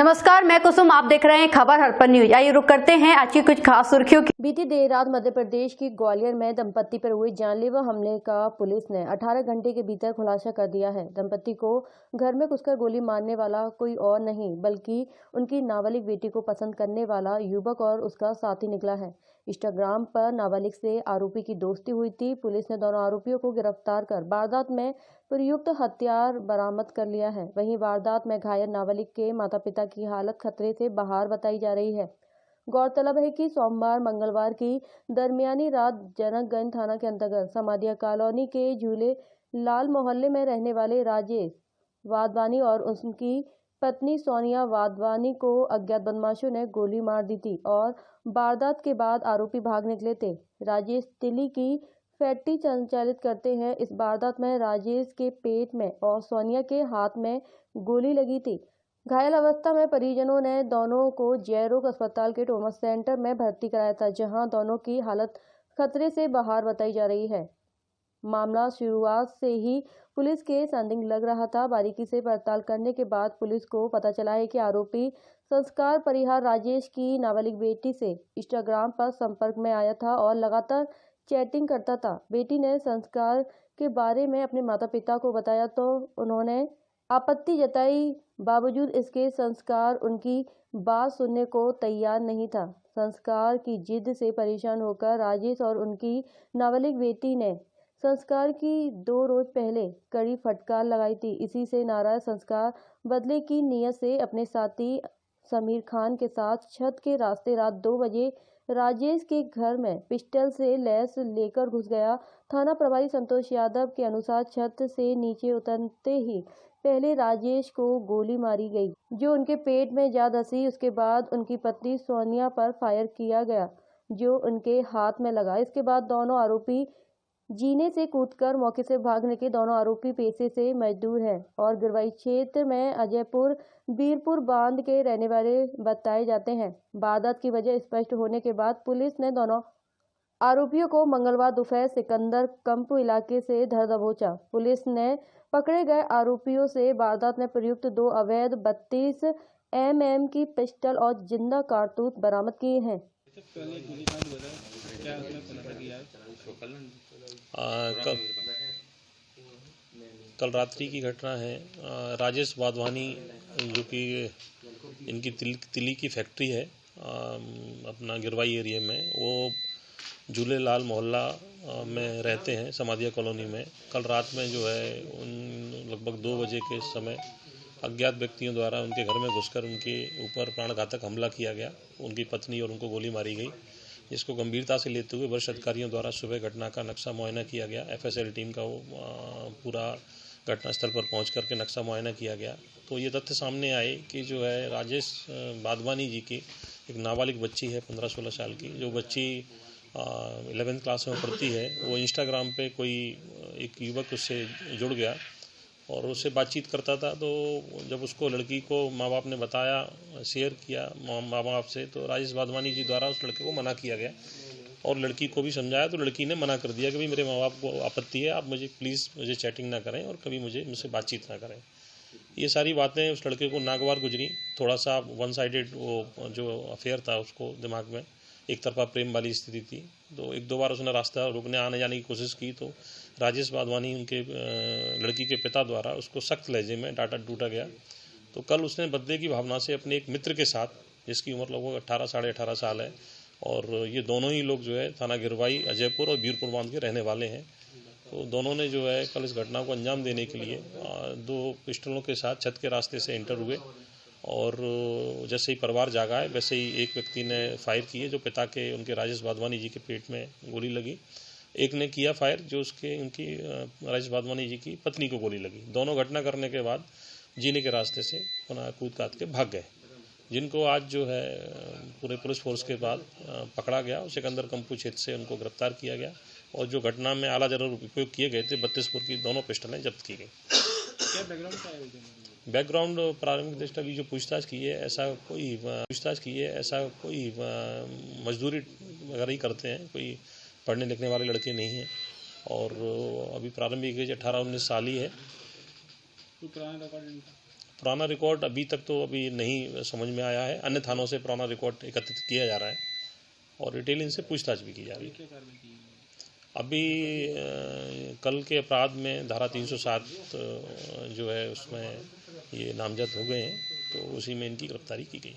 नमस्कार, मैं कुसुम। आप देख रहे हैं खबर हड़प्पन न्यूज। आइए रुक करते हैं आज की कुछ खास सुर्खियों की। बीती देर रात मध्य प्रदेश की ग्वालियर में दंपति पर हुए जानलेवा हमले का पुलिस ने 18 घंटे के भीतर खुलासा कर दिया है। दंपति को घर में घुसकर गोली मारने वाला कोई और नहीं बल्कि उनकी नाबालिग बेटी को पसंद करने वाला युवक और उसका साथी निकला है। इंस्टाग्राम पर नाबालिग से आरोपी की दोस्ती हुई थी। पुलिस ने दोनों आरोपियों को गिरफ्तार कर वारदात में प्रयुक्त हथियार बरामद कर लिया है। वहीं वारदात में घायल नाबालिग के माता पिता की हालत खतरे से बाहर बताई जा रही है। गौरतलब है कि सोमवार मंगलवार की दरमियानी रात जनकगंज थाना के अंतर्गत समाधिया कॉलोनी के झूले लाल मोहल्ले में रहने वाले राजेश वाधवानी और उनकी पत्नी सोनिया वाधवानी को अज्ञात बदमाशों ने गोली मार दी थी और वारदात के बाद आरोपी भाग निकले थे। राजेश तिली की फैक्ट्री संचालित करते हैं। इस वारदात में राजेश के पेट में और सोनिया के हाथ में गोली लगी थी। घायल अवस्था में परिजनों ने दोनों को जयरोग अस्पताल के ट्रॉमा सेंटर में भर्ती कराया था, जहां दोनों की हालत खतरे से बाहर बताई जा रही है। मामला शुरुआत से ही पुलिस के संदिग्ध लग रहा था। बारीकी से पड़ताल करने के बाद पुलिस को पता चला है कि आरोपी संस्कार परिहार राजेश की नाबालिग बेटी से इंस्टाग्राम पर संपर्क में आया था और लगातार चैटिंग करता था। बेटी ने संस्कार के बारे में अपने माता पिता को बताया तो उन्होंने आपत्ति जताई। बावजूद इसके संस्कार उनकी बात सुनने को तैयार नहीं था। संस्कार की जिद से परेशान होकर राजेश और उनकी नाबालिग बेटी ने संस्कार की 2 रोज पहले कड़ी फटकार लगाई थी। इसी से नाराज संस्कार बदले की नीयत से अपने साथी समीर खान के साथ छत के रास्ते रात 2 बजे राजेश के घर में पिस्टल से लैस लेकर घुस गया। थाना प्रभारी संतोष यादव के अनुसार छत से नीचे उतरते ही पहले राजेश को गोली मारी गई जो उनके पेट में जा धंसी। उसके बाद उनकी पत्नी सोनिया पर फायर किया गया जो उनके हाथ में लगा। इसके बाद दोनों आरोपी जीने से कूदकर मौके से भागने के। दोनों आरोपी पेशे से मजदूर हैं और गिरवाई क्षेत्र में अजयपुर बीरपुर बांध के रहने वाले बताए जाते हैं। वारदात की वजह स्पष्ट होने के बाद पुलिस ने दोनों आरोपियों को मंगलवार दोपहर सिकंदर कंप इलाके से धर दबोचा। पुलिस ने पकड़े गए आरोपियों से वारदात में प्रयुक्त 2 अवैध 32 mm की पिस्टल और जिंदा कारतूस बरामद किए हैं। कल रात्रि की घटना है। राजेश वाधवानी जो कि इनकी तिली की फैक्ट्री है अपना गिरवाई एरिया में, वो झूले लाल मोहल्ला में रहते हैं समाधिया कॉलोनी में। कल रात में जो है लगभग 2 बजे के समय अज्ञात व्यक्तियों द्वारा उनके घर में घुसकर उनके ऊपर प्राणघातक हमला किया गया। उनकी पत्नी और उनको गोली मारी गई, जिसको गंभीरता से लेते हुए वरिष्ठ अधिकारियों द्वारा सुबह घटना का नक्शा मुआयना किया गया। FSL टीम का वो पूरा घटनास्थल पर पहुंच करके नक्शा मुआयना किया गया तो ये तथ्य सामने आए कि जो है राजेश वाधवानी जी की एक नाबालिग बच्ची है 15-16 साल की। जो बच्ची 11th क्लास में पढ़ती है। वो इंस्टाग्राम पे कोई एक युवक उससे जुड़ गया और उससे बातचीत करता था। तो जब उसको लड़की को माँ बाप ने बताया, शेयर किया माँ बाप से, तो राजेश वाधवानी जी द्वारा उस लड़के को मना किया गया और लड़की को भी समझाया तो लड़की ने मना कर दिया कि भाई मेरे माँ बाप को आपत्ति है, आप मुझे चैटिंग ना करें और कभी मुझसे बातचीत ना करें। ये सारी बातें उस लड़के को नागवार गुजरी। थोड़ा सा वन साइडेड वो जो अफेयर था उसको दिमाग में एक तरफा प्रेम वाली स्थिति थी। तो 1-2 बार उसने रास्ता रोकने आने जाने की कोशिश की तो राजेश वाधवानी उनके लड़की के पिता द्वारा उसको सख्त लहजे में डांटा डूटा गया। तो कल उसने बदले की भावना से अपने एक मित्र के साथ, जिसकी उम्र लगभग 18 साढ़े 18 साल है, और ये दोनों ही लोग जो है थाना गिरवाई अजयपुर और बीरपुर बांध के रहने वाले हैं, तो दोनों ने जो है कल इस घटना को अंजाम देने के लिए 2 पिस्टलों के साथ छत के रास्ते से एंटर हुए और जैसे ही परिवार जागा है वैसे ही एक व्यक्ति ने फायर किए जो पिता के उनके राजेश वाधवानी जी के पेट में गोली लगी। एक ने किया फायर जो उनकी राजेश वाधवानी जी की पत्नी को गोली लगी। दोनों घटना करने के बाद जीने के रास्ते से पुनः कूद काट के भाग गए, जिनको आज जो है पूरे पुलिस फोर्स के बाद पकड़ा गया और सिकंदर कंपू क्षेत्र से उनको गिरफ्तार किया गया और जो घटना में आला जरूर उपयोग किए गए थे 32 बोर की दोनों पिस्टलें जब्त की गई। क्या बैकग्राउंड प्रारंभिक दृष्टि अभी जो पूछताछ की है ऐसा कोई मजदूरी वगैरह ही करते हैं, कोई पढ़ने लिखने वाले लड़के नहीं हैं और अभी प्रारंभिक एज 18-19 साल ही है। पुराना रिकॉर्ड अभी तक तो अभी नहीं समझ में आया है। अन्य थानों से पुराना रिकॉर्ड एकत्रित किया जा रहा है और डिटेल इनसे पूछताछ भी की जा रही है। अभी कल के अपराध में धारा 307 जो है उसमें ये नामजद हो गए हैं, तो उसी में इनकी गिरफ्तारी की गई।